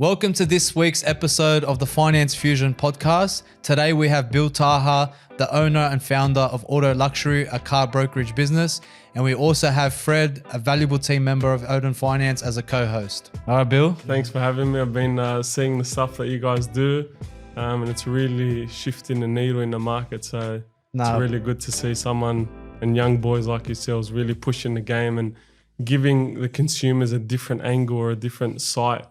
Welcome to this week's episode of the Finance Fusion podcast. Today we have Billy Taha, the owner and founder of Auto Luxury, a car brokerage business. And we also have Fred, a valuable team member of Auto Finance, as a co-host. All right, Bill. Thanks for having me. I've been seeing the stuff that you guys do and it's really shifting the needle in the market. So it's really good to see someone and young boys like yourselves really pushing the game and giving the consumers a different angle or a different insight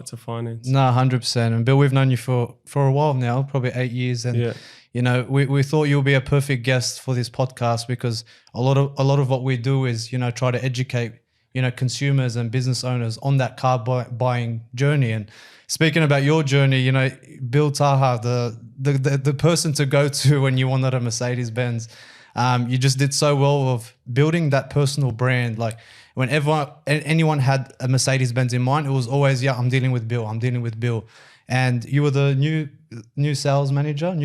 to finance. No, 100%. And Bill, we've known you for a while now, probably 8 years. And you know, we thought you'll be a perfect guest for this podcast because a lot of what we do is, you know, try to educate, you know, consumers and business owners on that car buying journey. And speaking about your journey, you know, Billy Taha, the person to go to when you wanted a Mercedes-Benz. You just did so well of building that personal brand. Like whenever anyone had a Mercedes-Benz in mind, it was always, I'm dealing with Bill. And you were the new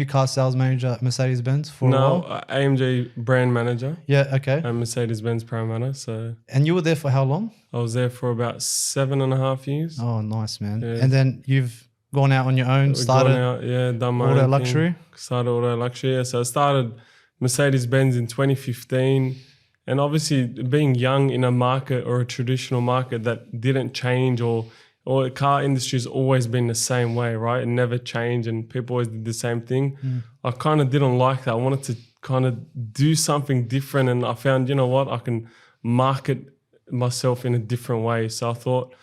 car sales manager at Mercedes-Benz for a while? AMG brand manager. Yeah, okay. And Mercedes-Benz Paramana. So. And you were there for how long? I was there for about 7.5 years. Oh, nice, man. Yeah. And then you've gone out on your own, done my Auto own Luxury? thing. Started Auto Luxury, yeah. So I started Mercedes-Benz in 2015. And obviously being young in a market or a traditional market that didn't change or the car industry has always been the same way, right? It never changed and people always did the same thing. I kind of didn't like that. I wanted to kind of do something different and I found, you know what, I can market myself in a different way. So I thought,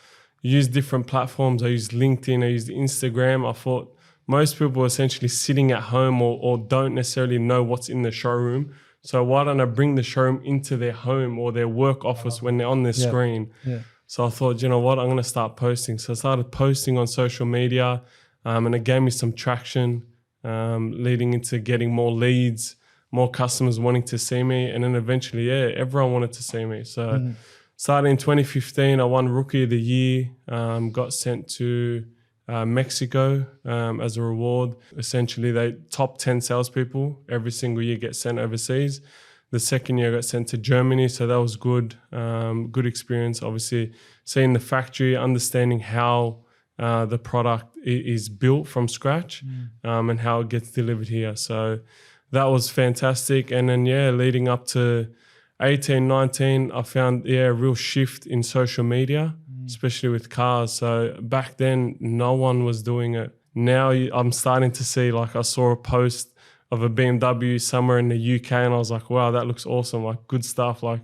use different platforms. I used LinkedIn, I used Instagram. I thought most people are essentially sitting at home or don't necessarily know what's in the showroom. So why don't I bring the showroom into their home or their work office when they're on their screen? Yeah. So I thought, you know what, I'm going to start posting. So I started posting on social media and it gave me some traction leading into getting more leads, more customers wanting to see me. And then eventually, everyone wanted to see me. So starting in 2015, I won Rookie of the Year, got sent to Mexico as a reward. Essentially, they top 10 salespeople every single year get sent overseas. The second year I got sent to Germany, so that was good. Good experience, obviously, seeing the factory, understanding how the product is built from scratch and how it gets delivered here. So that was fantastic. And then, leading up to 18, 19, I found, a real shift in social media, especially with cars. So back then, no one was doing it. Now I'm starting to see, like I saw a post of a BMW somewhere in the UK and I was like, wow, that looks awesome, like good stuff. Like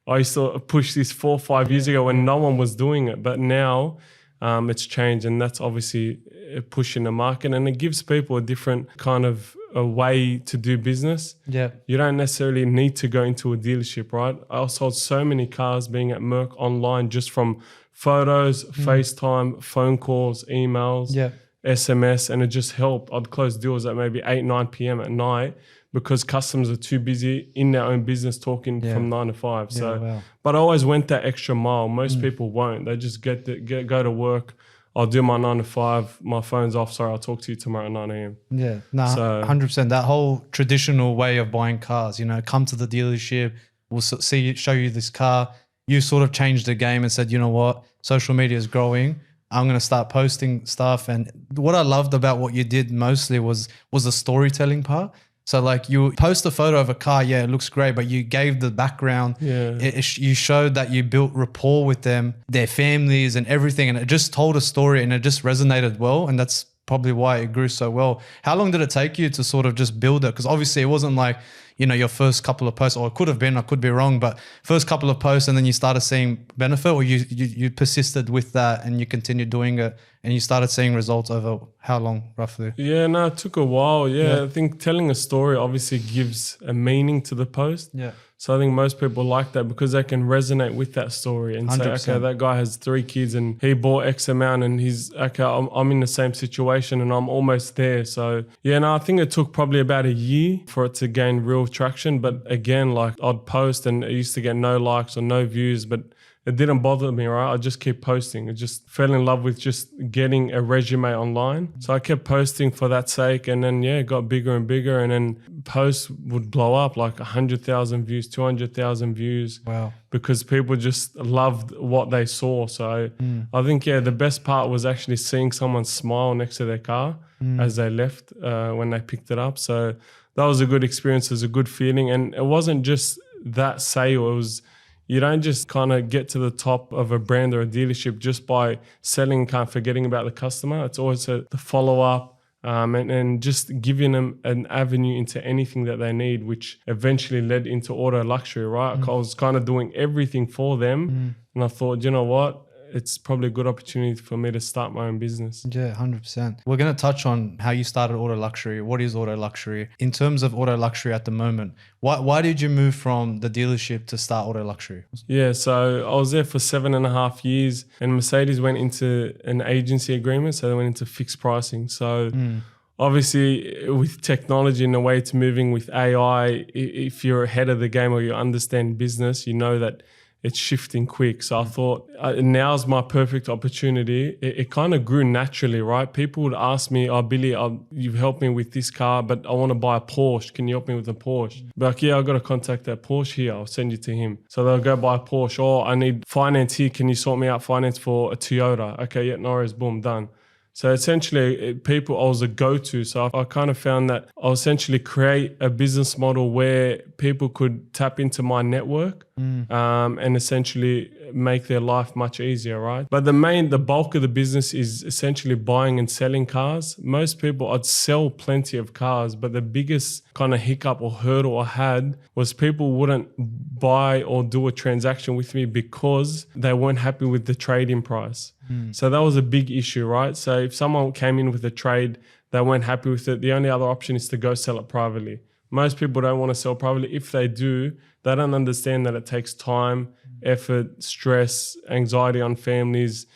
I used to push this 4 or 5 years ago when no one was doing it, but now it's changed and that's obviously pushing the market and it gives people a different kind of a way to do business. Yeah. You don't necessarily need to go into a dealership, right? I sold so many cars being at Merc online just from photos, FaceTime, phone calls, emails. SMS, and it just helped. I'd close deals at maybe 8, 9 p.m. at night because customers are too busy in their own business talking from 9 to 5. But I always went that extra mile. Most people won't. They just go to work. I'll do my 9 to 5. My phone's off. Sorry, I'll talk to you tomorrow at 9 a.m. Yeah, no, 100%. That whole traditional way of buying cars, you know, come to the dealership, we'll show you this car. You sort of changed the game and said, you know what, social media is growing. I'm going to start posting stuff. And what I loved about what you did mostly was the storytelling part. So like you post a photo of a car, it looks great, but you gave the background. You showed that you built rapport with them, their families and everything. And it just told a story and it just resonated well. And that's probably why it grew so well. How long did it take you to sort of just build it? Because obviously it wasn't like, you know, your first couple of posts, or it could have been, I could be wrong, but first couple of posts and then you started seeing benefit, or you persisted with that and you continued doing it and you started seeing results over how long roughly? Yeah, no, it took a while. I think telling a story obviously gives a meaning to the post. So I think most people like that because they can resonate with that story and 100%. Say, okay, that guy has 3 kids and he bought X amount and he's, okay, I'm in the same situation and I'm almost there. So I think it took probably about a year for it to gain real traction. But again, like I'd post and it used to get no likes or no views, but it didn't bother me, right? I just keep posting. I just fell in love with just getting a resume online. So I kept posting for that sake, and then it got bigger and bigger, and then posts would blow up like 100,000 views, 200,000 views. Wow. Because people just loved what they saw. So I think, the best part was actually seeing someone smile next to their car as they left when they picked it up. So that was a good experience. It was a good feeling. And it wasn't just that sale. It was, you don't just kind of get to the top of a brand or a dealership just by selling, kind of forgetting about the customer. It's always the follow-up and just giving them an avenue into anything that they need, which eventually led into auto luxury, right? I was kind of doing everything for them. And I thought, you know what? It's probably a good opportunity for me to start my own business. Yeah, 100%. We're going to touch on how you started auto luxury. What is auto luxury? In terms of auto luxury at the moment, why did you move from the dealership to start auto luxury? Yeah, so I was there for 7.5 years, and Mercedes went into an agency agreement. So they went into fixed pricing. So obviously with technology and the way it's moving with AI, if you're ahead of the game or you understand business, you know that it's shifting quick. So I thought now's my perfect opportunity. It kind of grew naturally, right? People would ask me, oh, Billy, you've helped me with this car, but I want to buy a Porsche. Can you help me with a Porsche? But like, yeah, I've got to contact that Porsche here. I'll send you to him. So they'll go buy a Porsche. Oh, I need finance here. Can you sort me out finance for a Toyota? Okay, yeah, no worries, boom, done. So essentially, I was a go-to. So I kind of found that I'll essentially create a business model where people could tap into my network and essentially make their life much easier, right? But the bulk of the business is essentially buying and selling cars. Most people, I'd sell plenty of cars, but the biggest kind of hiccup or hurdle I had was people wouldn't buy or do a transaction with me because they weren't happy with the trade-in price. So that was a big issue, right? So if someone came in with a trade, they weren't happy with it, the only other option is to go sell it privately. Most people don't want to sell privately. If they do, they don't understand that it takes time, effort, stress, anxiety on families,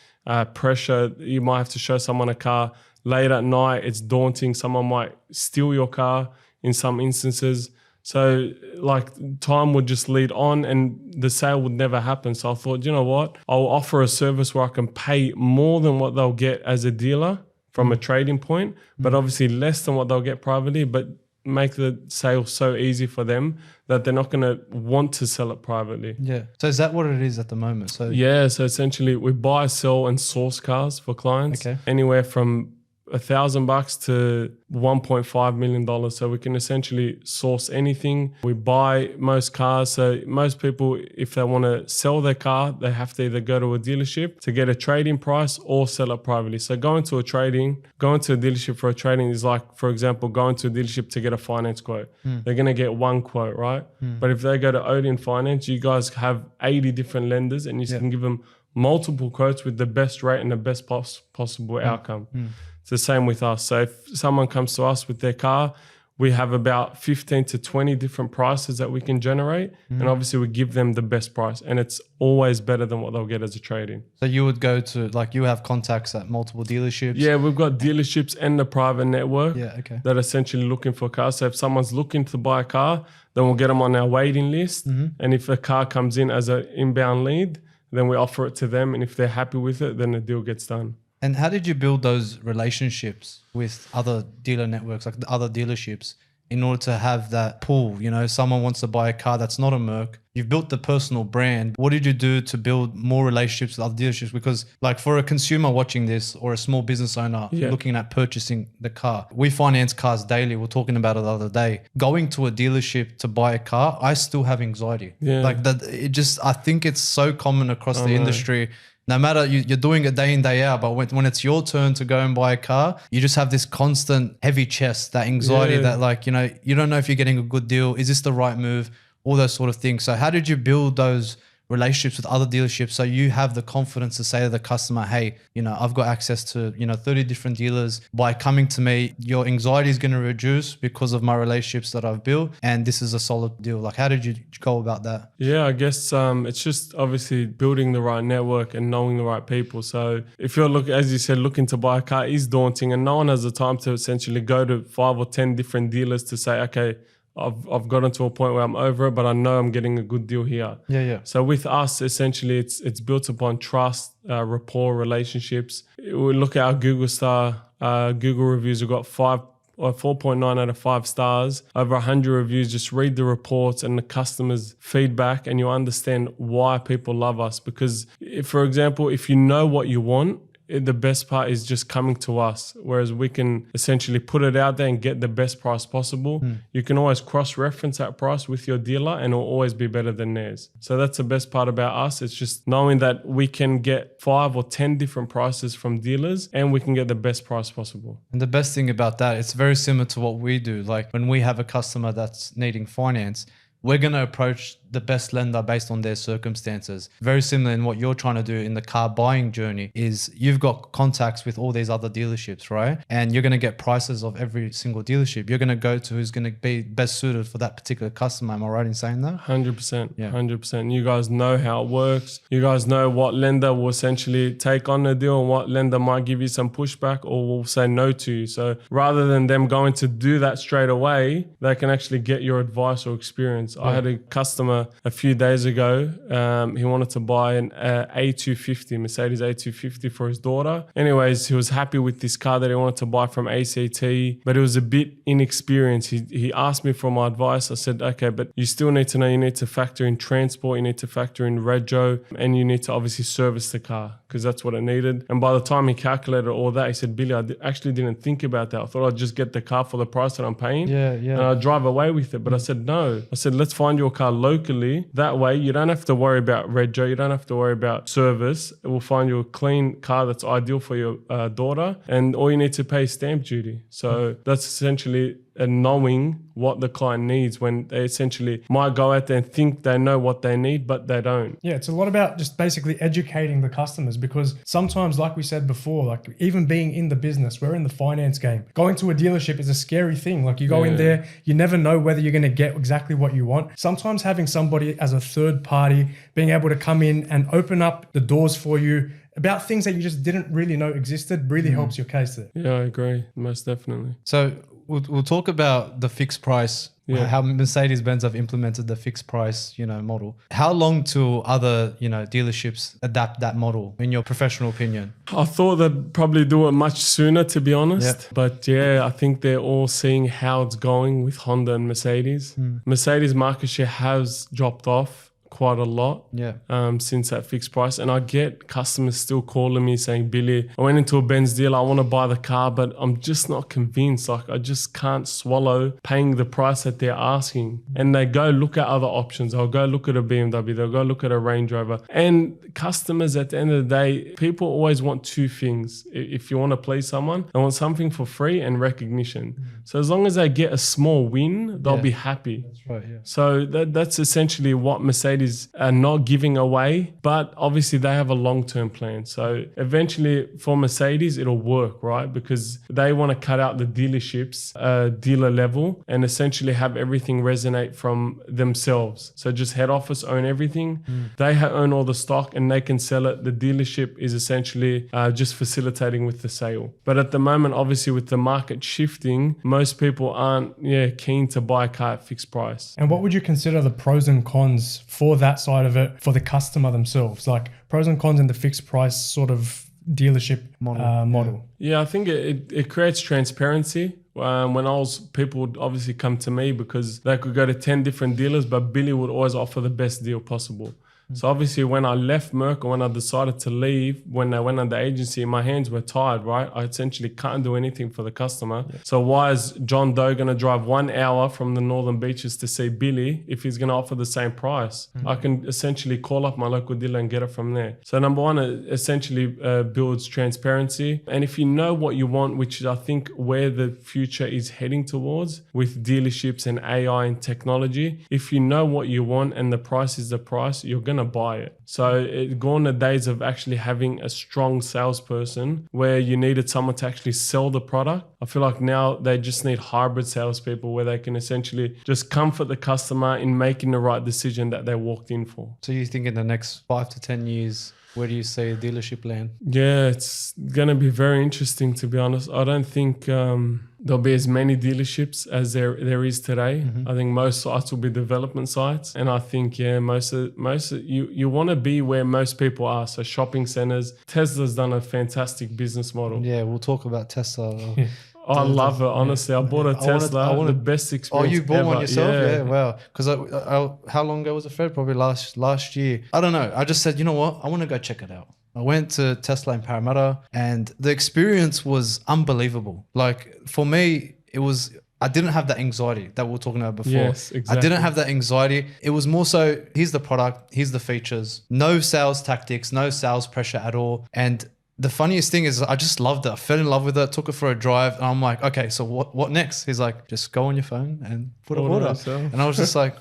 pressure. You might have to show someone a car late at night. It's daunting. Someone might steal your car in some instances. So like time would just lead on and the sale would never happen. So I thought, you know what? I'll offer a service where I can pay more than what they'll get as a dealer from a trading point, but obviously less than what they'll get privately, but make the sale so easy for them that they're not going to want to sell it privately. Yeah. So is that what it is at the moment? So yeah. So essentially we buy, sell and source cars for clients. Okay. Anywhere from $1,000 to $1.5 million. So we can essentially source anything. We buy most cars. So most people, if they want to sell their car, they have to either go to a dealership to get a trade-in price or sell it privately. So going to a dealership for a trading is like, for example, going to a dealership to get a finance quote. They're going to get one quote, right? But if they go to Odeon Finance, you guys have 80 different lenders and you can give them multiple quotes with the best rate and the best possible outcome. It's the same with us. So if someone comes to us with their car, we have about 15 to 20 different prices that we can generate. And obviously we give them the best price and it's always better than what they'll get as a trade-in. So you would go to, like, you have contacts at multiple dealerships? Yeah, we've got dealerships and the private network that are essentially looking for cars. So if someone's looking to buy a car, then we'll get them on our waiting list. And if a car comes in as an inbound lead, then we offer it to them. And if they're happy with it, then the deal gets done. And how did you build those relationships with other dealer networks, like the other dealerships, in order to have that pull? You know, someone wants to buy a car that's not a Merc. You've built the personal brand. What did you do to build more relationships with other dealerships? Because like for a consumer watching this or a small business owner looking at purchasing the car, we finance cars daily. We were talking about it the other day. Going to a dealership to buy a car, I still have anxiety. Like that, I think it's so common across the industry. No matter you're doing it day in, day out, but when it's your turn to go and buy a car, you just have this constant heavy chest, that anxiety that like, you know, you don't know if you're getting a good deal. Is this the right move? All those sort of things. So how did you build those relationships with other dealerships so you have the confidence to say to the customer, hey, you know, I've got access to, 30 different dealers. By coming to me, your anxiety is going to reduce because of my relationships that I've built. And this is a solid deal. Like, how did you go about that? Yeah, I guess it's just obviously building the right network and knowing the right people. So if you're as you said, looking to buy a car is daunting and no one has the time to essentially go to 5 or 10 different dealers to say, okay, I've gotten to a point where I'm over it, but I know I'm getting a good deal here. Yeah. So with us, essentially, it's built upon trust, rapport, relationships. We look at our Google star, Google reviews. We've got 4.9 out of 5 stars, over 100 reviews. Just read the reports and the customers' feedback, and you'll understand why people love us. Because, for example, if you know what you want, the best part is just coming to us, whereas we can essentially put it out there and get the best price possible. You can always cross-reference that price with your dealer and it'll always be better than theirs. So that's the best part about us. It's just knowing that we can get 5 or 10 different prices from dealers and we can get the best price possible. And the best thing about that, it's very similar to what we do. Like when we have a customer that's needing finance, we're going to approach the best lender based on their circumstances. Very similar in what you're trying to do in the car buying journey is you've got contacts with all these other dealerships, right? And you're going to get prices of every single dealership. You're going to go to who's going to be best suited for that particular customer. Am I right in saying that? 100%. Yeah. 100%. You guys know how it works. You guys know what lender will essentially take on the deal and what lender might give you some pushback or will say no to you. So rather than them going to do that straight away, they can actually get your advice or experience. I had a customer a few days ago. He wanted to buy an A250, Mercedes A250 for his daughter. Anyways, he was happy with this car that he wanted to buy from ACT, but it was a bit inexperienced. He asked me for my advice. I said, okay, but you still need to know, you need to factor in transport, you need to factor in rego, and you need to obviously service the car because that's what it needed. And by the time he calculated all that, he said, Billy, actually didn't think about that. I thought I'd just get the car for the price that I'm paying and I'd drive away with it. But I said, no. I said, let's find your car locally. That way you don't have to worry about rego, you don't have to worry about service. We'll find you a clean car that's ideal for your daughter, and all you need to pay is stamp duty. So that's essentially knowing what the client needs when they essentially might go out there and think they know what they need, but they don't. Yeah, it's a lot about just basically educating the customers, because sometimes, like we said before, like even being in the business, we're in the finance game. Going to a dealership is a scary thing. Like you go in there, you never know whether you're going to get exactly what you want. Sometimes having somebody as a third party, being able to come in and open up the doors for you about things that you just didn't really know existed really helps your case there. Yeah, I agree. Most definitely. So we'll talk about the fixed price, how Mercedes-Benz have implemented the fixed price, model. How long till other, dealerships adapt that model in your professional opinion? I thought they'd probably do it much sooner, to be honest. But I think they're all seeing how it's going with Honda and Mercedes. Mercedes market share has dropped off quite a lot since that fixed price, and I get customers still calling me saying, Billy, I went into a Benz deal, I want to buy the car, but I'm just not convinced. Like I just can't swallow paying the price that they're asking. And they go look at other options. I'll go look at a BMW, they'll go look at a Range Rover. And customers, at the end of the day, people always want two things. If you want to please someone, they want something for free and recognition. So as long as they get a small win, they'll be happy. That's right, So that's essentially what Mercedes are not giving away, but obviously they have a long-term plan. So eventually for Mercedes, it'll work, right? Because they want to cut out the dealerships, dealer level, and essentially have everything resonate from themselves. So just head office own everything. They own all the stock and they can sell it. The dealership is essentially just facilitating with the sale. But at the moment, obviously with the market shifting, most people aren't keen to buy a car at fixed price. And what would you consider the pros and cons for that side of it for the customer themselves? Like pros and cons in the fixed price sort of dealership model. Yeah, I think it creates transparency. People would obviously come to me because they could go to 10 different dealers, but Billy would always offer the best deal possible. So obviously when I left Merck, or when I decided to leave, when I went on the agency, my hands were tied, right? I essentially can't do anything for the customer. So why is John Doe going to drive 1 hour from the Northern Beaches to see Billy if he's going to offer the same price? I can essentially call up my local dealer and get it from there. So number one, it essentially builds transparency. And if you know what you want, which is I think where the future is heading towards with dealerships and AI and technology, if you know what you want and the price is the price, you're going to buy it. So it's gone the days of actually having a strong salesperson where you needed someone to actually sell the product. I feel like now they just need hybrid salespeople where they can essentially just comfort the customer in making the right decision that they walked in for. So you think in the next 5 to 10 years, Where do you see a dealership land? Yeah, it's going to be very interesting, to be honest. I don't think there'll be as many dealerships as there is today. I think most sites will be development sites. And I think, you want to be where most people are. So shopping centers. Tesla's done a fantastic business model. Yeah, we'll talk about Tesla. I love it, honestly. I bought a Tesla, the best experience Oh, you bought one ever. yourself? Yeah, wow. Because how long ago was it, Fred? Probably last year. I don't know. I just said, you know what? I want to go check it out. I went to Tesla in Parramatta and the experience was unbelievable. Like for me, I didn't have that anxiety that we were talking about before. Yes, exactly. I didn't have that anxiety. It was more so, here's the product, here's the features. No sales tactics, no sales pressure at all. And the funniest thing is I just loved it. I fell in love with it, took it for a drive. And I'm like, okay, so what next? He's like, just go on your phone and put an order. And I was just like,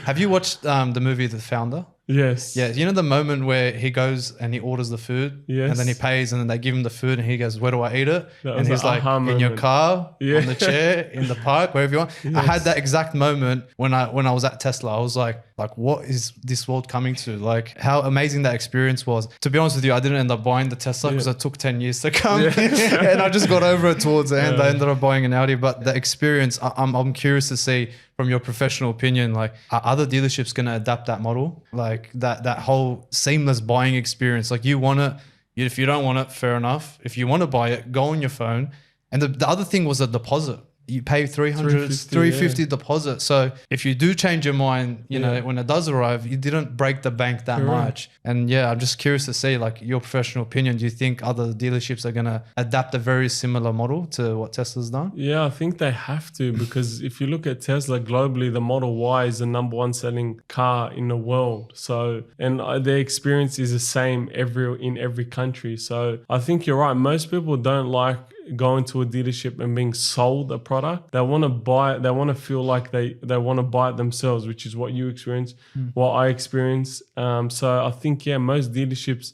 have you watched the movie The Founder? Yes. Yeah, you know the moment where he goes and he orders the food, Yes. and then he pays, and then they give him the food, and he goes, "Where do I eat it?" That And was he's the like, aha "In your moment. car, Yeah. on the chair, in the park, wherever you want." I had that exact moment when I was at Tesla. I was like, what is this world coming to? Like, how amazing that experience was. To be honest with you, I didn't end up buying the Tesla because it took 10 years to come, and I just got over it towards the end. I ended up buying an Audi, but the experience, I'm curious to see from your professional opinion, like, are other dealerships going to adapt that model? Like that whole seamless buying experience. Like you want it, if you don't want it, fair enough. If you want to buy it, go on your phone. And the other thing was a deposit. You pay 350 deposit. So if you do change your mind, you know, when it does arrive, you didn't break the bank that much. And yeah, I'm just curious to see, like, your professional opinion. Do you think other dealerships are going to adapt a very similar model to what Tesla's done? Yeah, I think they have to, because if you look at Tesla globally, the Model Y is the number one selling car in the world. So, and their experience is the same in every country. So I think you're right. Most people don't like going to a dealership and being sold a product. They want to buy it. They want to feel like they want to buy it themselves, which is what you experience, what I experience. So I think, most dealerships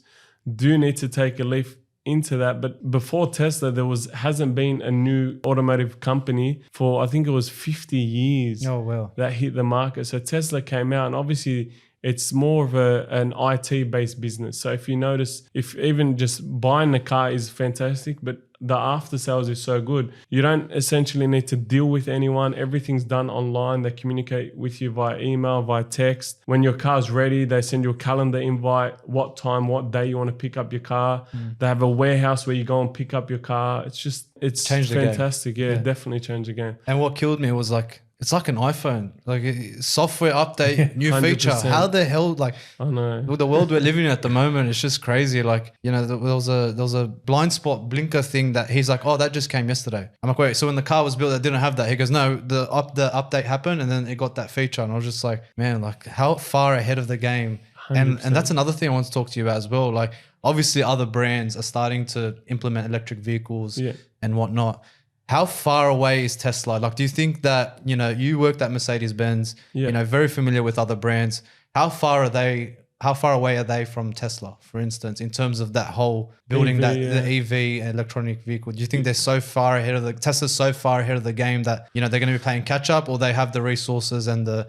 do need to take a leaf into that. But before Tesla, there hasn't been a new automotive company for, I think it was 50 years that hit the market. So Tesla came out, and obviously it's more of an IT-based business. So if you notice, if even just buying the car is fantastic, but the after sales is so good, you don't essentially need to deal with anyone. Everything's done online. They communicate with you via email, via text. When your car's ready, they send you a calendar invite, what time, what day you want to pick up your car. They have a warehouse where you go and pick up your car. It's Changed fantastic. Yeah, definitely changed the game. And what killed me was, like, it's like an iPhone, like software update, new 100%. feature. How the hell, like, I know. with the world we're living in at the moment, it's just crazy. Like, you know, there was a blind spot blinker thing that he's like, oh, that just came yesterday. I'm like, wait, so when the car was built, that didn't have that? He goes, no, the update happened, and then it got that feature. And I was just like, man, like, how far ahead of the game. 100%. And that's another thing I want to talk to you about as well. Like, obviously other brands are starting to implement electric vehicles and whatnot. How far away is Tesla? Like, do you think that, you know, you worked at Mercedes-Benz, you know, very familiar with other brands. How far away are they from Tesla, for instance, in terms of that whole building the EV electronic vehicle? Do you think they're so far ahead of Tesla's so far ahead of the game that, you know, they're going to be playing catch up, or they have the resources and the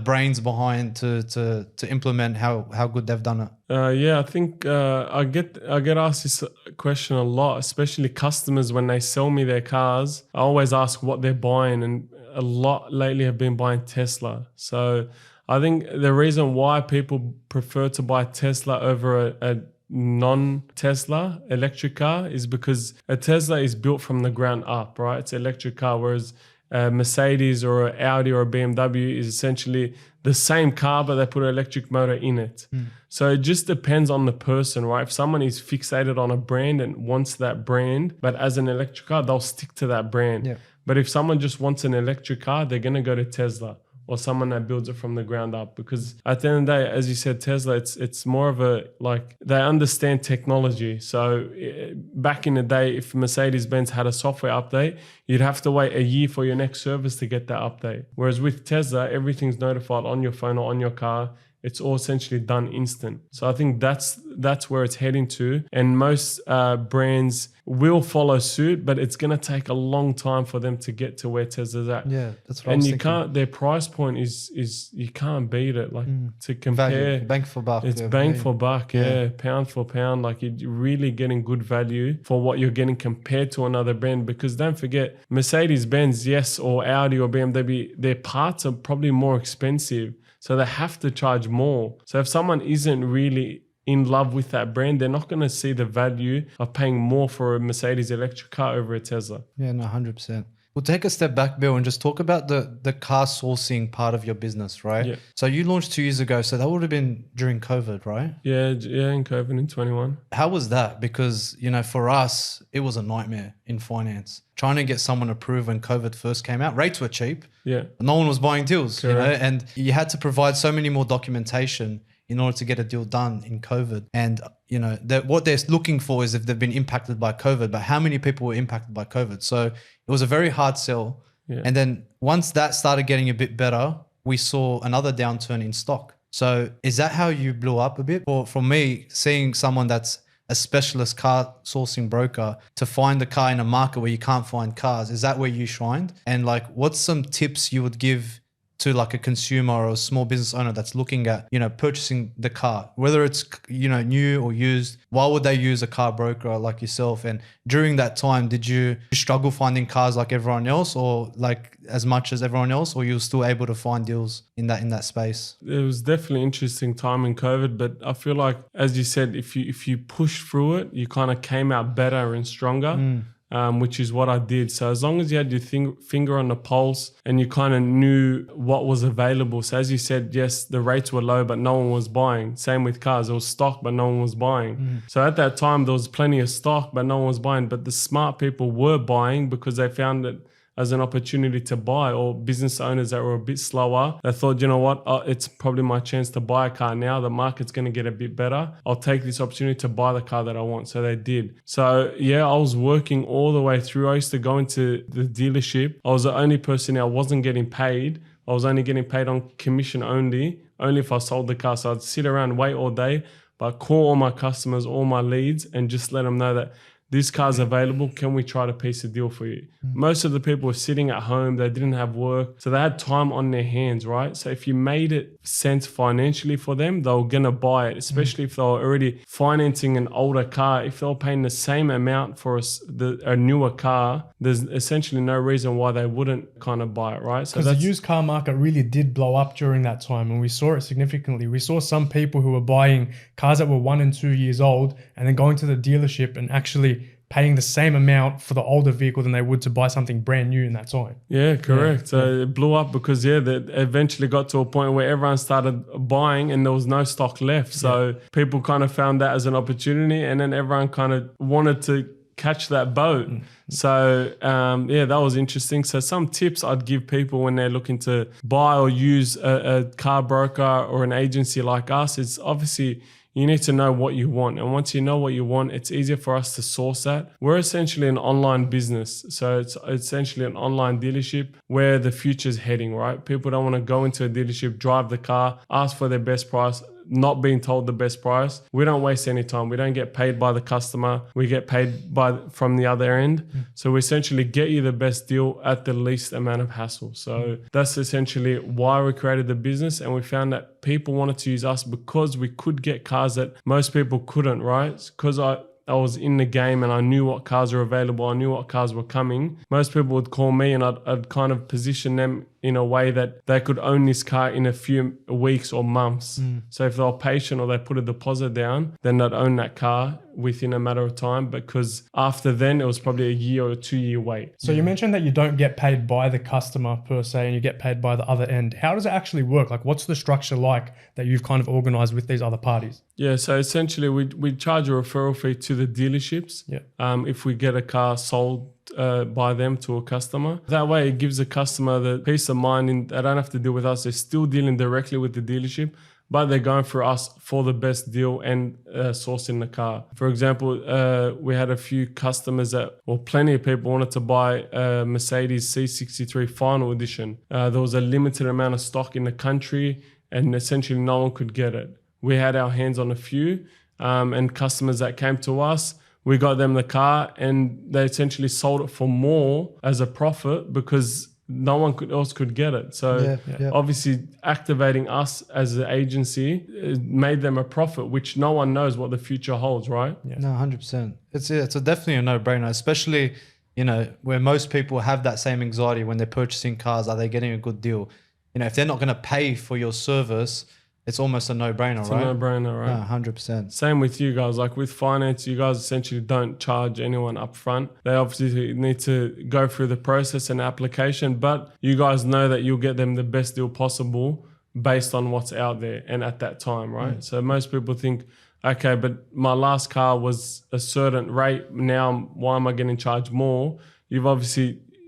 brains behind to implement how good they've done it? I think I get asked this question a lot, especially customers when they sell me their cars. I always ask what they're buying, and a lot lately have been buying Tesla. So I think the reason why people prefer to buy Tesla over a non-Tesla electric car is because a Tesla is built from the ground up, right? It's an electric car, whereas a Mercedes or an Audi or a BMW is essentially the same car, but they put an electric motor in it. So it just depends on the person, right? If someone is fixated on a brand and wants that brand, but as an electric car, they'll stick to that brand. But if someone just wants an electric car, they're going to go to Tesla or someone that builds it from the ground up. Because at the end of the day, as you said, Tesla, it's more of a, like, they understand technology. So back in the day, if Mercedes-Benz had a software update, you'd have to wait a year for your next service to get that update. Whereas with Tesla, everything's notified on your phone or on your car. It's all essentially done instant. So I think that's where it's heading to. And most brands will follow suit, but it's going to take a long time for them to get to where Tesla's at. Yeah, that's what I was thinking. Can't, their price point is you can't beat it. Like to compare. Value, bang for buck. It's bang for buck, pound for pound. Like you're really getting good value for what you're getting compared to another brand. Because don't forget, Mercedes-Benz, yes, or Audi or BMW, their parts are probably more expensive. So they have to charge more. So if someone isn't really in love with that brand, they're not going to see the value of paying more for a Mercedes electric car over a Tesla. Yeah, no, 100%. We'll take a step back, Bill, and just talk about the car sourcing part of your business, right? Yeah. So you launched 2 years ago. So that would have been during COVID, right? Yeah, in COVID in 21. How was that? Because, for us, it was a nightmare in finance. Trying to get someone approved when COVID first came out. Rates were cheap. Yeah. No one was buying deals, Correct. and you had to provide so many more documentation in order to get a deal done in COVID. And, what they're looking for is if they've been impacted by COVID, but how many people were impacted by COVID? So it was a very hard sell. Yeah. And then once that started getting a bit better, we saw another downturn in stock. So is that how you blew up a bit? Or for me, seeing someone that's a specialist car sourcing broker to find a car in a market where you can't find cars, is that where you shined? And what's some tips you would give to a consumer or a small business owner that's looking at, purchasing the car, whether it's, new or used? Why would they use a car broker like yourself? And during that time, did you struggle finding cars like everyone else, or as much as everyone else, or you were still able to find deals in that space? It was definitely interesting time in COVID, but I feel like, as you said, if you push through it, you kind of came out better and stronger. Which is what I did. So as long as you had your finger on the pulse and you kind of knew what was available. So as you said, yes, the rates were low, but no one was buying. Same with cars. There was stock, but no one was buying. So at that time, there was plenty of stock, but no one was buying. But the smart people were buying because they found it as an opportunity to buy, or business owners that were a bit slower. They thought, it's probably my chance to buy a car now. The market's going to get a bit better. I'll take this opportunity to buy the car that I want. So they did. So yeah, I was working all the way through. I used to go into the dealership. I was the only person I wasn't getting paid. I was only getting paid on commission only if I sold the car. So I'd sit around, wait all day, but call all my customers, all my leads, and just let them know that this car's available. Can we try to piece a deal for you? Most of the people were sitting at home. They didn't have work. So they had time on their hands, right? So if you made it sense financially for them, they were going to buy it, especially if they were already financing an older car. If they were paying the same amount for a newer car, there's essentially no reason why they wouldn't kind of buy it, right? So because the used car market really did blow up during that time, and we saw it significantly. We saw some people who were buying cars that were 1 and 2 years old and then going to the dealership and actually paying the same amount for the older vehicle than they would to buy something brand new in that time. Yeah, correct. So it blew up because they eventually got to a point where everyone started buying and there was no stock left. So people kind of found that as an opportunity, and then everyone kind of wanted to catch that boat. So that was interesting. So some tips I'd give people when they're looking to buy or use a car broker or an agency like us is obviously you need to know what you want. And once you know what you want, it's easier for us to source that. We're essentially an online business. So it's essentially an online dealership where the future's heading, right? People don't want to go into a dealership, drive the car, ask for their best price, not being told the best price. We don't waste any time. We don't get paid by the customer. We get paid from the other end. So we essentially get you the best deal at the least amount of hassle. So that's essentially why we created the business. And we found that people wanted to use us because we could get cars that most people couldn't, right? Because I was in the game and I knew what cars were available. I knew what cars were coming. Most people would call me and I'd kind of position them in a way that they could own this car in a few weeks or months. So if they were patient or they put a deposit down, then they'd own that car within a matter of time, because after then it was probably a year or 2 year wait. So you mentioned that you don't get paid by the customer per se, and you get paid by the other end. How does it actually work? Like, what's the structure like that you've kind of organized with these other parties? Yeah, so essentially we charge a referral fee to the dealerships if we get a car sold by them to a customer. That way it gives the customer the peace of mind they don't have to deal with us. They're still dealing directly with the dealership, but they're going for us for the best deal and sourcing the car. For example, we had a few customers plenty of people wanted to buy a Mercedes C63 Final Edition. There was a limited amount of stock in the country, and essentially no one could get it. We had our hands on a few, and customers that came to us, we got them the car, and they essentially sold it for more as a profit because no one else could get it. So obviously activating us as an agency made them a profit, which no one knows what the future holds, right? Yeah. No, 100%. It's definitely a no-brainer, especially, you know, where most people have that same anxiety when they're purchasing cars. Are they getting a good deal? You know, if they're not going to pay for your service, it's almost a no-brainer, right? It's a no-brainer, right? No, 100%. Same with you guys. Like with finance, you guys essentially don't charge anyone up front. They obviously need to go through the process and application, but you guys know that you'll get them the best deal possible based on what's out there and at that time, right? So most people think, okay, but my last car was a certain rate. Now, why am I getting charged more?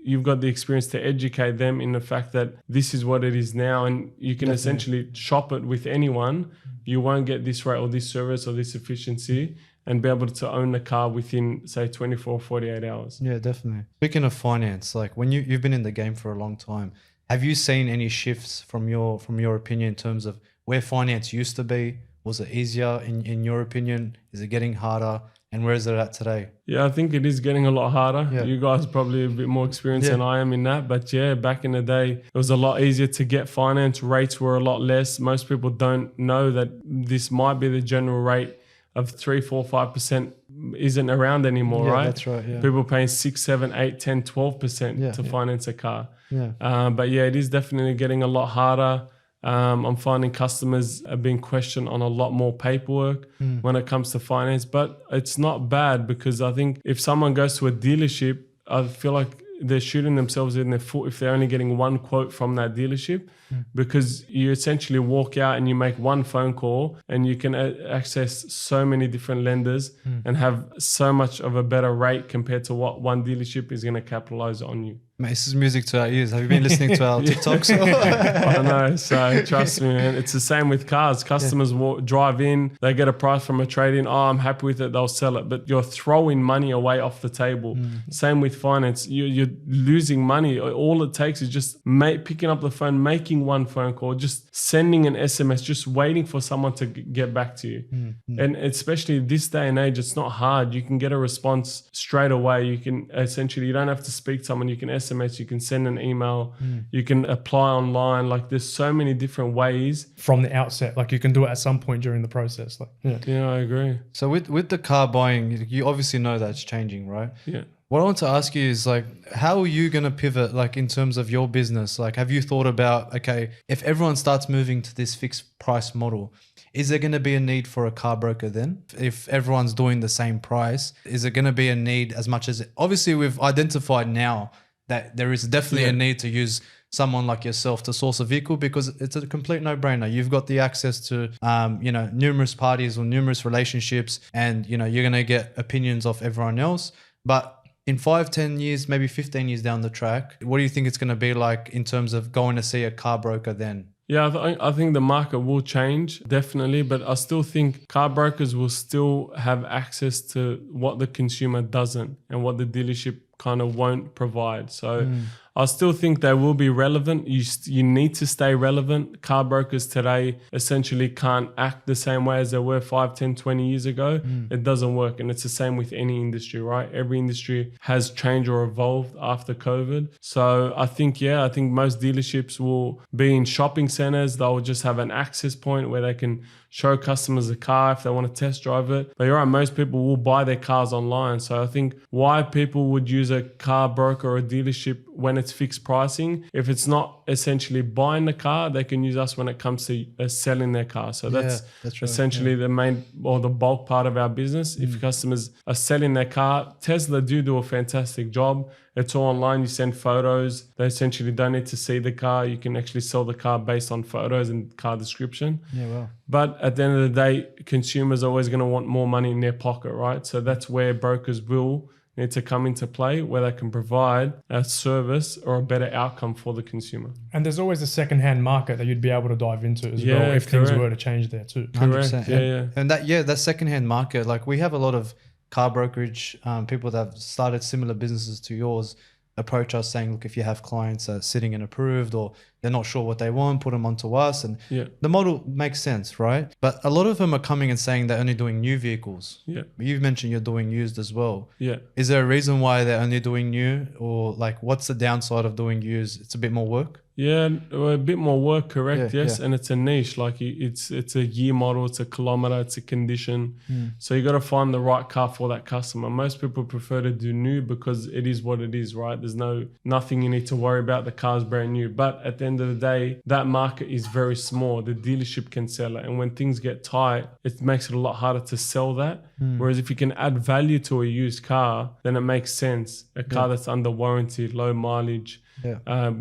You've got the experience to educate them in the fact that this is what it is now, and you can essentially shop it with anyone. You won't get this rate or this service or this efficiency and be able to own the car within, say, 24 or 48 hours. Yeah, definitely. Speaking of finance, like when you've been in the game for a long time, have you seen any shifts from your opinion in terms of where finance used to be? Was it easier in your opinion? Is it getting harder? And where is it at today? Yeah, I think it is getting a lot harder. Yeah. You guys are probably a bit more experienced than I am in that. But yeah, back in the day, it was a lot easier to get finance. Rates were a lot less. Most people don't know that this might be the general rate of 3, 4, 5% isn't around anymore, right? That's right. Yeah. People paying 6, 7, 8, 10, 12% to finance a car. Yeah. But yeah, it is definitely getting a lot harder. I'm finding customers are being questioned on a lot more paperwork when it comes to finance, but it's not bad because I think if someone goes to a dealership, I feel like they're shooting themselves in the foot if they're only getting one quote from that dealership, because you essentially walk out and you make one phone call and you can access so many different lenders and have so much of a better rate compared to what one dealership is going to capitalize on you. Mate, this is music to our ears. Have you been listening to our TikToks? I know. So trust me, man. It's the same with cars. Customers drive in, they get a price from a trade-in. Oh, I'm happy with it. They'll sell it. But you're throwing money away off the table. Same with finance. You're losing money. All it takes is just picking up the phone, making one phone call, just sending an SMS, just waiting for someone to get back to you. And especially this day and age, it's not hard. You can get a response straight away. You can essentially, you don't have to speak to someone. You can SMS, you can send an email, you can apply online. Like there's so many different ways from the outset. Like you can do it at some point during the process. Like yeah, I agree. So with the car buying, you obviously know that it's changing, right? Yeah. What I want to ask you is like, how are you going to pivot, like in terms of your business? Like, have you thought about, okay, if everyone starts moving to this fixed price model, is there going to be a need for a car broker then? If everyone's doing the same price, is it going to be a need as much as obviously we've identified now that there is definitely a need to use someone like yourself to source a vehicle because it's a complete no-brainer. You've got the access to, numerous parties or numerous relationships, and, you're going to get opinions of everyone else. But in 5, 10 years, maybe 15 years down the track, what do you think it's going to be like in terms of going to see a car broker then? Yeah, I think the market will change, definitely. But I still think car brokers will still have access to what the consumer doesn't and what the dealership kind of won't provide. So I still think they will be relevant. You need to stay relevant. Car brokers today essentially can't act the same way as they were 5, 10, 20 years ago. It doesn't work. And it's the same with any industry, right? Every industry has changed or evolved after COVID. So I think most dealerships will be in shopping centers. They'll just have an access point where they can show customers a car if they want to test drive it. But you're right, most people will buy their cars online. So I think why people would use a car broker or a dealership when it's fixed pricing, if it's not essentially buying the car, they can use us when it comes to selling their car. So that's right, essentially the main or the bulk part of our business. If customers are selling their car, Tesla do a fantastic job. It's all online. You send photos. They essentially don't need to see the car. You can actually sell the car based on photos and car description. Yeah, wow. But at the end of the day, consumers are always going to want more money in their pocket, right? So that's where brokers will need to come into play, where they can provide a service or a better outcome for the consumer. And there's always a second-hand market that you'd be able to dive into as well if things were to change there too. 100%. Yeah. And that second-hand market, like we have a lot of car brokerage people that have started similar businesses to yours. approach us saying, look, if you have clients sitting and approved or they're not sure what they want, put them onto us. And Yeah. the model makes sense, right? But a lot of them are coming and saying they're only doing new vehicles. Yeah. You've mentioned you're doing used as well. Yeah. Is there a reason why they're only doing new, or like what's the downside of doing used? It's a bit more work. Yeah, a bit more work, correct? Yeah, Yes, yeah. and it's a niche. Like it's a year model, it's a kilometer, it's a condition. So you got to find the right car for that customer. Most people prefer to do new because it is what it is, right? There's nothing you need to worry about. The car's brand new. But at the end of the day, that market is very small. The dealership can sell it, and when things get tight, it makes it a lot harder to sell that. Whereas if you can add value to a used car, then it makes sense. A car that's under warranty, low mileage.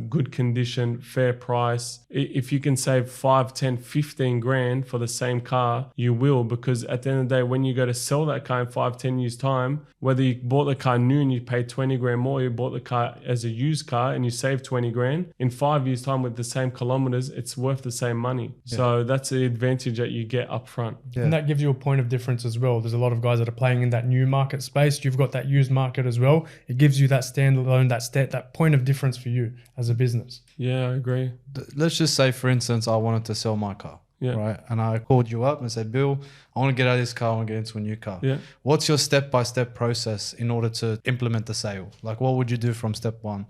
Good condition, fair price. If you can save 5, 10, 15 grand for the same car, you will, because at the end of the day, when you go to sell that car in 5, 10 years time, whether you bought the car new and you paid 20 grand more, you bought the car as a used car and you saved 20 grand, in 5 years time with the same kilometers, it's worth the same money. So that's the advantage that you get up front. And that gives you a point of difference as well. There's a lot of guys that are playing in that new market space. You've got that used market as well. It gives you that standalone, that point of difference for you as a business. Yeah, I agree. Let's just say, for instance, I wanted to sell my car. Yeah. Right. And I called you up and said, Bill, I want to get out of this car. I want to get into a new car. Yeah. What's your step-by-step process in order to implement the sale? Like, what would you do from step one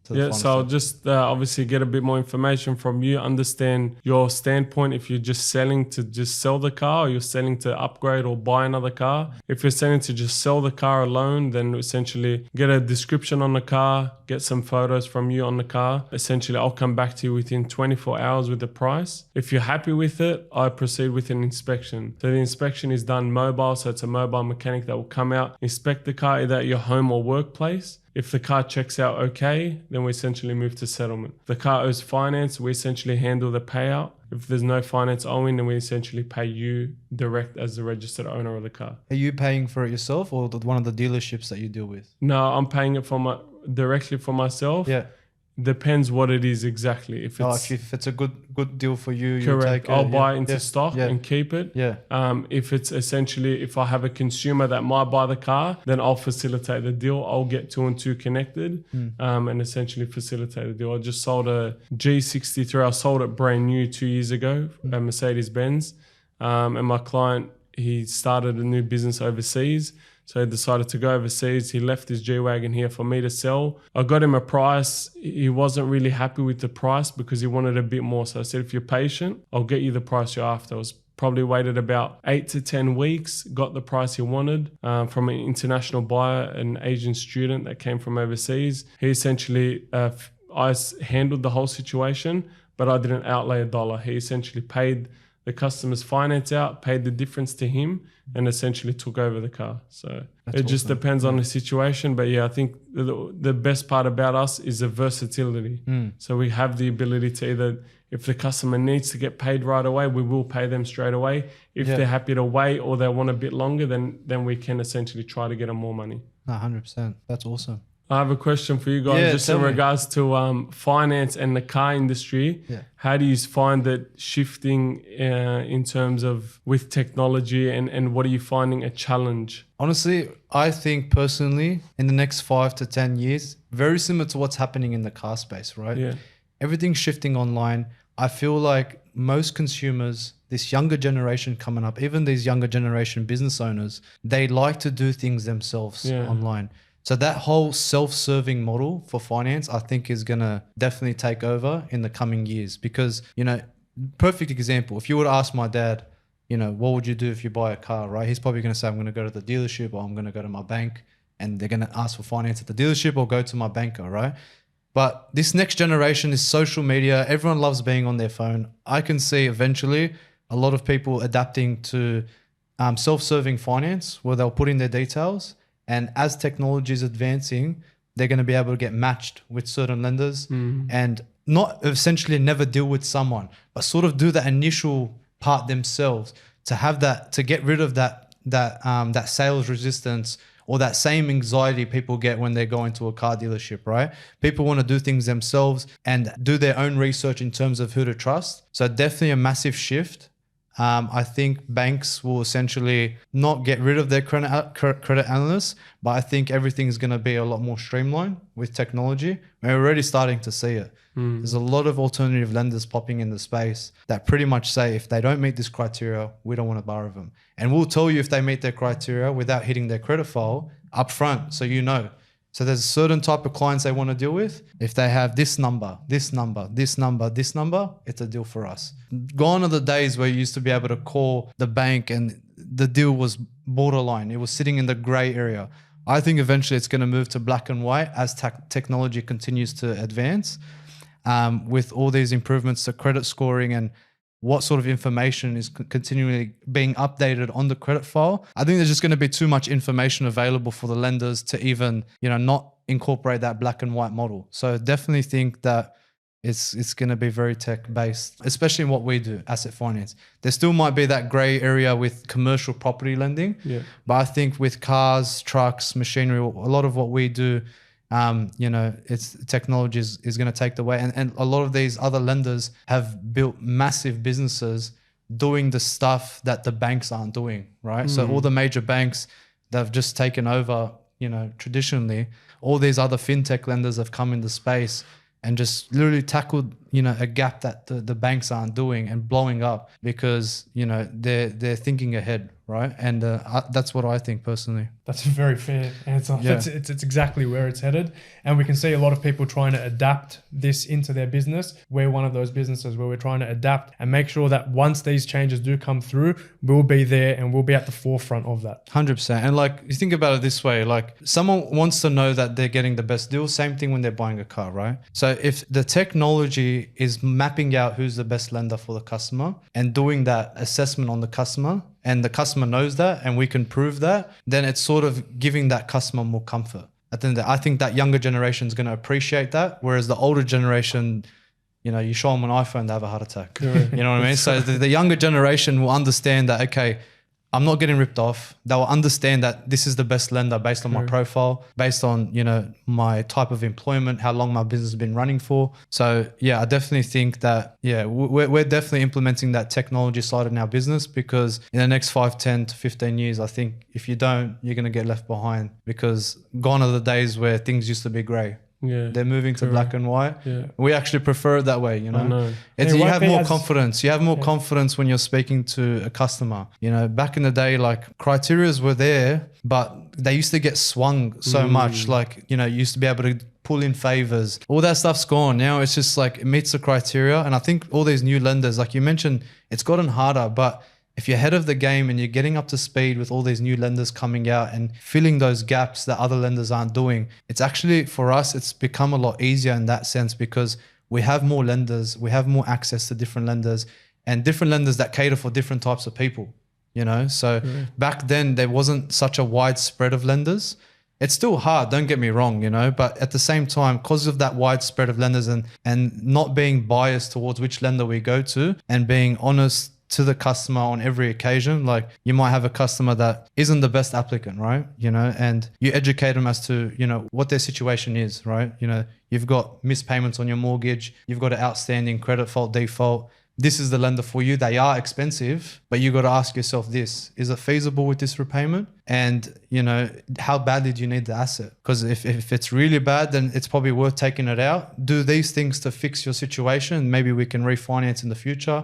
to the Yeah, final so I'll step? just obviously get a bit more information from you, understand your standpoint, if you're just selling to just sell the car or you're selling to upgrade or buy another car. If you're selling to just sell the car alone, then essentially get a description on the car, get some photos from you on the car. Essentially, I'll come back to you within 24 hours with the price. If you're happy with it, I proceed with an inspection. So the inspection is done mobile, so it's a mobile mechanic that will come out, inspect the car either at your home or workplace. If the car checks out okay, then we essentially move to settlement. If the car owes finance, we essentially handle the payout. If there's no finance owing, then we essentially pay you direct as the registered owner of the car. Are you paying for it yourself or one of the dealerships that you deal with? No, I'm paying it directly for myself. Yeah. Depends what it is exactly. If it's if it's a good deal for you, you correct, take it. I'll buy it Yeah. into Yeah. stock Yeah. and keep it. Yeah. If it's essentially, if I have a consumer that might buy the car, then I'll facilitate the deal. I'll get 2 and 2 connected and essentially facilitate the deal. I just sold a G63. I sold it brand new 2 years ago, a Mercedes-Benz. And my client, he started a new business overseas. So he decided to go overseas. He left his G-Wagon here for me to sell. I got him a price. He wasn't really happy with the price because he wanted a bit more. So I said, if you're patient, I'll get you the price you're after. I was probably waited about 8 to 10 weeks, got the price he wanted from an international buyer, an Asian student that came from overseas. He essentially, I handled the whole situation, but I didn't outlay $1. He essentially paid the customer's finance out, paid the difference to him, and essentially took over the car. So it just depends on the situation. But yeah, I think the best part about us is the versatility. So we have the ability to either, if the customer needs to get paid right away, we will pay them straight away. If they're happy to wait or they want a bit longer, then we can essentially try to get them more money. 100%. That's awesome. I have a question for you guys, Yeah, just tell in me. regards to finance and the car industry. Yeah. How do you find that shifting in terms of with technology, and what are you finding a challenge? Honestly, I think personally, in the next 5 to 10 years, very similar to what's happening in the car space, right? Yeah. Everything's shifting online. I feel like most consumers, this younger generation coming up, even these younger generation business owners, they like to do things themselves online. So that whole self-serving model for finance, I think is going to definitely take over in the coming years because, perfect example. If you were to ask my dad, what would you do if you buy a car, right? He's probably going to say, I'm going to go to the dealership or I'm going to go to my bank and they're going to ask for finance at the dealership or go to my banker, right? But this next generation is social media. Everyone loves being on their phone. I can see eventually a lot of people adapting to self-serving finance where they'll put in their details. And as technology is advancing, they're going to be able to get matched with certain lenders and not essentially never deal with someone, but sort of do that initial part themselves to have that, to get rid of that sales resistance or that same anxiety people get when they go into a car dealership, right? People want to do things themselves and do their own research in terms of who to trust. So definitely a massive shift I think banks will essentially not get rid of their credit analysts, but I think everything is going to be a lot more streamlined with technology. We're already starting to see it. There's a lot of alternative lenders popping in the space that pretty much say if they don't meet this criteria, we don't want to borrow them. And we'll tell you if they meet their criteria without hitting their credit file up front, so you know. So there's a certain type of clients they want to deal with. If they have this number, this number, this number, this number, it's a deal for us. Gone are the days where you used to be able to call the bank and the deal was borderline. It was sitting in the gray area. I think eventually it's going to move to black and white as technology continues to advance. With all these improvements to credit scoring and what sort of information is continually being updated on the credit file, I think there's just going to be too much information available for the lenders to even, not incorporate that black and white model. So definitely think that it's going to be very tech based, especially in what we do, asset finance. There still might be that gray area with commercial property lending, but I think with cars, trucks, machinery, a lot of what we do, it's technology is going to take the way. And a lot of these other lenders have built massive businesses doing the stuff that the banks aren't doing, right? So all the major banks that have just taken over, traditionally, all these other fintech lenders have come in the space and just literally tackled, a gap that the banks aren't doing and blowing up because, they're thinking ahead, right? And that's what I think personally. That's very fair answer. Yeah. It's exactly where it's headed. And we can see a lot of people trying to adapt this into their business. We're one of those businesses where we're trying to adapt and make sure that once these changes do come through, we'll be there and we'll be at the forefront of that. 100%. And you think about it this way, someone wants to know that they're getting the best deal. Same thing when they're buying a car, right? So if the technology is mapping out who's the best lender for the customer and doing that assessment on the customer, and the customer knows that and we can prove that, then it's sort of giving that customer more comfort. I think that younger generation is going to appreciate that, whereas the older generation, you show them an iPhone, they have a heart attack. You know what I mean? So the younger generation will understand that, okay, I'm not getting ripped off. They will understand that this is the best lender based on my profile, based on, my type of employment, how long my business has been running for. So yeah, I definitely think that, we're definitely implementing that technology side in our business because in the next 5, 10 to 15 years, I think if you don't, you're going to get left behind because gone are the days where things used to be gray. Yeah, they're moving to black and white. Yeah. We actually prefer it that way, I know. You have more confidence. You have more confidence when you're speaking to a customer. Back in the day, criterias were there, but they used to get swung so much. You used to be able to pull in favors. All that stuff's gone. Now it's just it meets the criteria. And I think all these new lenders, like you mentioned, it's gotten harder, but if you're ahead of the game and you're getting up to speed with all these new lenders coming out and filling those gaps that other lenders aren't doing, it's actually, for us, it's become a lot easier in that sense because we have more lenders, we have more access to different lenders and different lenders that cater for different types of people, So back then, there wasn't such a wide spread of lenders. It's still hard, don't get me wrong, but at the same time, because of that wide spread of lenders and not being biased towards which lender we go to and being honest to the customer on every occasion. You might have a customer that isn't the best applicant, right? And you educate them as to, what their situation is, right? You've got missed payments on your mortgage. You've got an outstanding credit fault default. This is the lender for you. They are expensive, but you got to ask yourself this, is it feasible with this repayment? And, how badly do you need the asset? Because if it's really bad, then it's probably worth taking it out. Do these things to fix your situation. Maybe we can refinance in the future.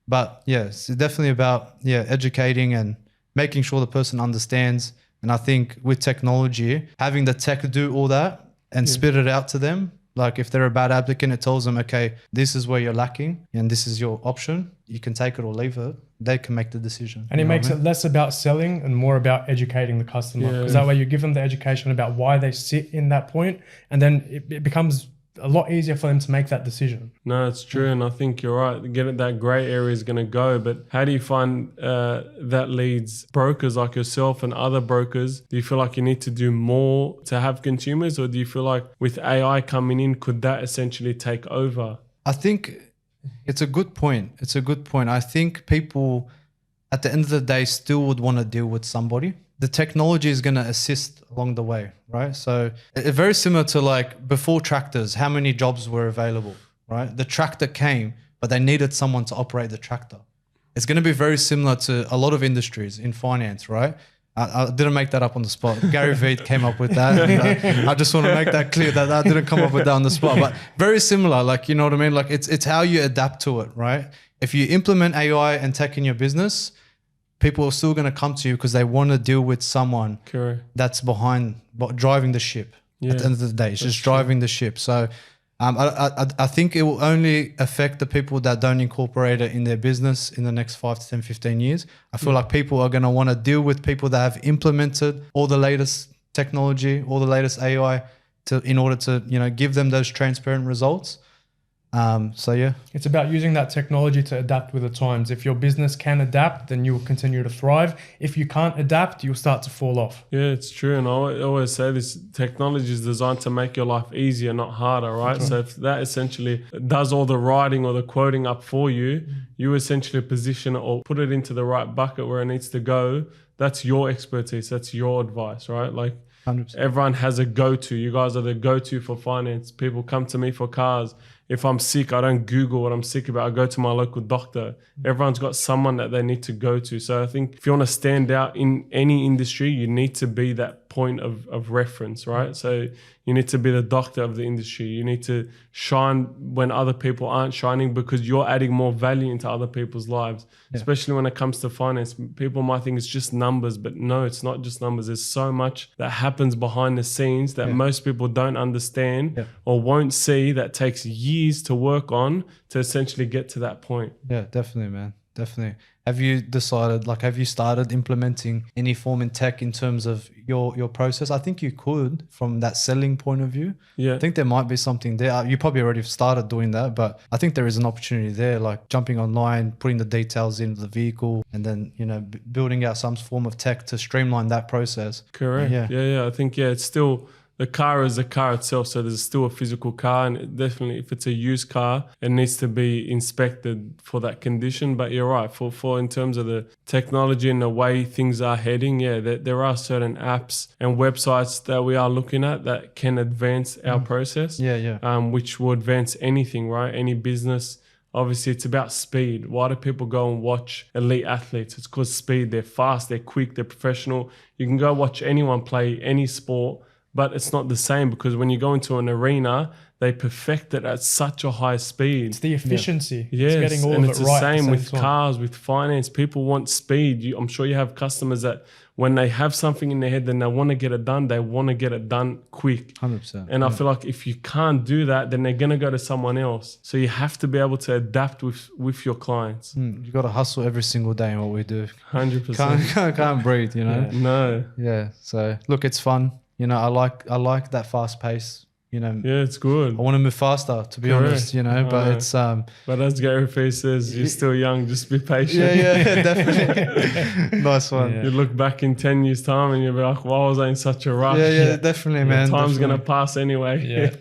But yeah, it's definitely about educating and making sure the person understands. And I think with technology, having the tech do all that and spit it out to them, if they're a bad applicant, it tells them, okay, this is where you're lacking and this is your option. You can take it or leave it. They can make the decision. And it makes it less about selling and more about educating the customer. Because that way you give them the education about why they sit in that point, and then it becomes a lot easier for them to make that decision. No, it's true. And I think you're right. That grey area is going to go. But how do you find that leads brokers like yourself and other brokers? Do you feel like you need to do more to have consumers? Or do you feel like with AI coming in, could that essentially take over? I think it's a good point. I think people at the end of the day still would want to deal with somebody. The technology is going to assist along the way, right? So it's very similar to before tractors, how many jobs were available, right? The tractor came, but they needed someone to operate the tractor, it's going to be very similar to a lot of industries in finance, right? I didn't make that up on the spot. Gary Vee came up with that. And, I just want to make that clear that I didn't come up with that on the spot. But very similar, like, you know what I mean? Like it's how you adapt to it, right? If you implement AI and tech in your business, people are still going to come to you because they want to deal with someone that's driving the ship. At the end of the day, it's just driving the ship. So I think it will only affect the people that don't incorporate it in their business in the next 5 to 10, 15 years. I feel like people are going to want to deal with people that have implemented all the latest technology, all the latest AI in order to, you know, give them those transparent results. So yeah, it's about using that technology to adapt with the times. If your business can adapt, then you'll continue to thrive. If you can't adapt, you'll start to fall off. Yeah, it's true. And I always say this: technology is designed to make your life easier, not harder, right? So if that essentially does all the writing or the quoting up for you, you essentially position it or put it into the right bucket where it needs to go. That's your expertise. That's your advice, right? Like 100%. Everyone has a go-to. You guys are the go-to for finance. People come to me for cars. If I'm sick, I don't Google what I'm sick about. I go to my local doctor. Everyone's got someone that they need to go to. So I think if you want to stand out in any industry, you need to be that point of reference, right? So you need to be the doctor of the industry. You need to shine when other people aren't shining because you're adding more value into other people's lives, especially when it comes to finance. People might think it's just numbers, but no, it's not just numbers. There's so much that happens behind the scenes that most people don't understand or won't see, that takes years to work on to essentially get to that point. Yeah, definitely, man. Definitely. Have you decided, like, have you started implementing any form in tech in terms of your process? I think you could from that selling point of view. Yeah. I think there might be something there. You probably already started doing that, but I think there is an opportunity there, like jumping online, putting the details into the vehicle, and then, you know, building out some form of tech to streamline that process. Correct. Yeah. I think, it's still... The car is a car itself, so there's still a physical car, and definitely if it's a used car, it needs to be inspected for that condition. But you're right, for in terms of the technology and the way things are heading, there are certain apps and websites that we are looking at that can advance our process. Which will advance anything, right? Any business. Obviously, it's about speed. Why do people go and watch elite athletes? It's because speed. They're fast, they're quick, they're professional. You can go watch anyone play any sport, but it's not the same because when you go into an arena, they perfect it at such a high speed. It's the efficiency. Yes, it's getting all and of it's it the right same with time. cars, with finance. People want speed. I'm sure you have customers that when they have something in their head, then they want to get it done. They want to get it done quick. 100%. And I feel like if you can't do that, then they're going to go to someone else. So you have to be able to adapt with your clients. You got to hustle every single day in what we do. 100%. Can't breathe, you know? No. Yeah. So look, it's fun. You know, I like that fast pace. You know, yeah, it's good. I want to move faster, to be honest. You know, but it's But as Gary Vee says, you're still young. Just be patient. Yeah, definitely. Nice one. You look back in 10 years' time and you'll be like, why was I in such a rush? Yeah, definitely, man. Time's gonna pass anyway.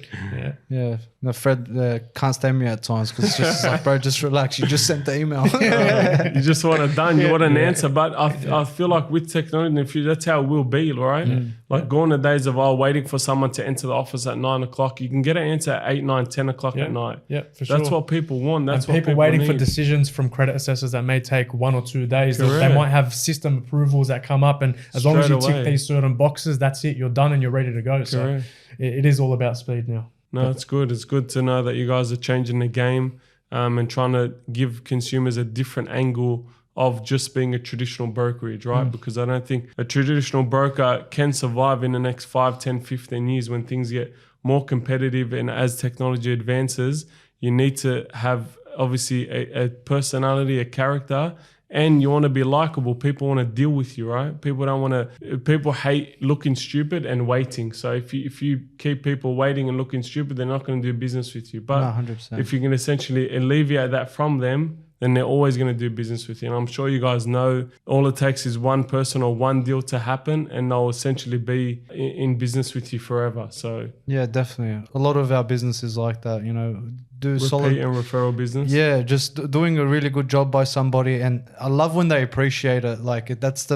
Yeah. No, Fred can't stand me at times because it's just like, bro, just relax. You just sent the email. You just want it done. You want an answer. But I feel like with technology in the future, that's how it will be, right? Like gone the days of waiting for someone to enter the office at 9 o'clock. You can get an answer at 8, 9, 10 o'clock at night. Yeah, for sure. That's what people want. That's what people waiting need. for decisions from credit assessors that may take 1 or 2 days. Correct. They might have system approvals that come up, and as long as you Straight tick away. these certain boxes, that's it. You're done and you're ready to go. Correct. So it is all about speed now. No, it's good. It's good to know that you guys are changing the game and trying to give consumers a different angle of just being a traditional brokerage, right? Because I don't think a traditional broker can survive in the next 5, 10, 15 years when things get more competitive, and as technology advances, you need to have obviously a personality, a character, and you want to be likable. People want to deal with you, right? People hate looking stupid and waiting. So if you keep people waiting and looking stupid, they're not going to do business with you. But 100%. if you can essentially alleviate that from them, then they're always going to do business with you. And I'm sure you guys know all it takes is one person or one deal to happen, and they'll essentially be in business with you forever. So yeah, definitely. A lot of our business is like that, you know, do repeat solid and referral business. Yeah, just doing a really good job by somebody, and I love when they appreciate it. Like that's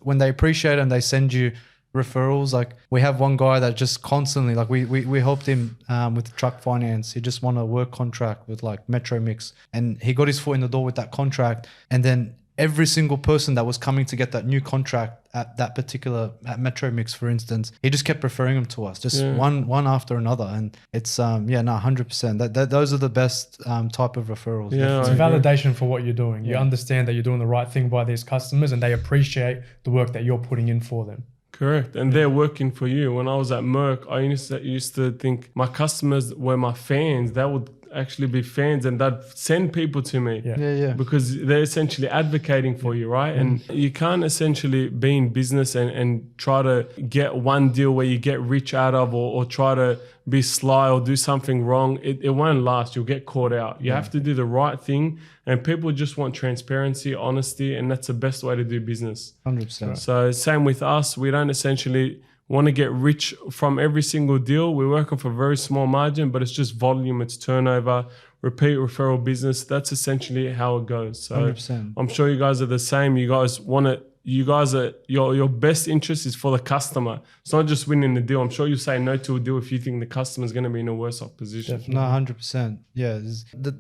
when they appreciate it and they send you referrals. Like we have one guy that just constantly, like we helped him with truck finance. He just won a work contract with like Metro Mix, and he got his foot in the door with that contract. And then every single person that was coming to get that new contract at that particular, at Metro Mix, for instance, he just kept referring them to us, just one after another. And it's 100%. Those are the best type of referrals. Yeah, It's I a agree. validation for what you're doing. You understand that you're doing the right thing by these customers, and they appreciate the work that you're putting in for them. Correct. And they're working for you. When I was at Merck, I used to think my customers were my fans. They would actually be fans, and they'd send people to me. Yeah. Because they're essentially advocating for you, right? And you can't essentially be in business and try to get one deal where you get rich out of, or try to be sly or do something wrong. It won't last. You'll get caught out. You have to do the right thing, and people just want transparency, honesty, and that's the best way to do business. 100%. So same with us. We don't essentially want to get rich from every single deal. We work off a very small margin, but it's just volume, it's turnover, repeat referral business. That's essentially how it goes. So 100%. I'm sure you guys are the same. You guys want it. You guys are your best interest is for the customer. It's not just winning the deal. I'm sure you say no to a deal if you think the customer is going to be in a worse off position. No, 100%. Yeah,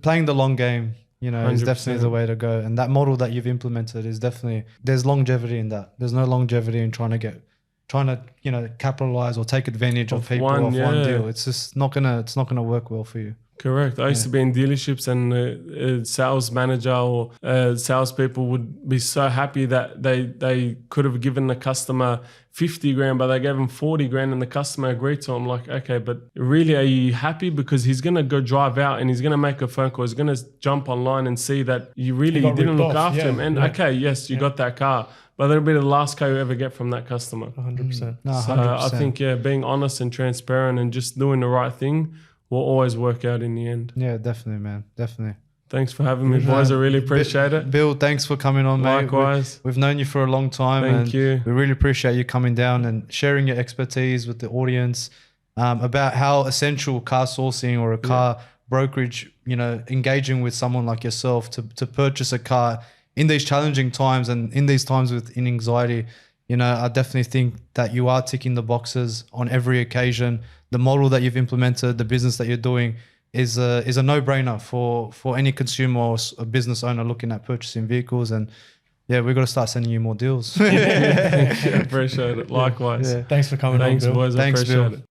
playing the long game, is 100%. definitely the way to go. And that model that you've implemented is definitely, there's longevity in that. There's no longevity in trying to capitalize or take advantage of people off one deal. It's just not gonna work well for you. Correct. I used to be in dealerships, and a sales manager or salespeople would be so happy that they could have given the customer 50 grand, but they gave him 40 grand, and the customer agreed to. I'm like, okay, but really, are you happy? Because he's gonna go drive out and he's gonna make a phone call. He's gonna jump online and see that you didn't look after him. And okay, yes, you got that car, but that'll be the last car you ever get from that customer. 100%. No, 100%. So I think being honest and transparent and just doing the right thing will always work out in the end. Yeah, definitely, man. Definitely. Thanks for having me, boys. I really appreciate it. Bill, thanks for coming on, mate. Likewise. We've known you for a long time. Thank you. We really appreciate you coming down and sharing your expertise with the audience about how essential car sourcing or a car brokerage, engaging with someone like yourself to purchase a car in these challenging times and in these times in anxiety. I definitely think that you are ticking the boxes on every occasion. The model that you've implemented, the business that you're doing is a no-brainer for any consumer or a business owner looking at purchasing vehicles. And we've got to start sending you more deals. Thank you. Appreciate it. Likewise. Thanks for coming on, Thanks, Bill. boys. I Thanks, appreciate Bill. it.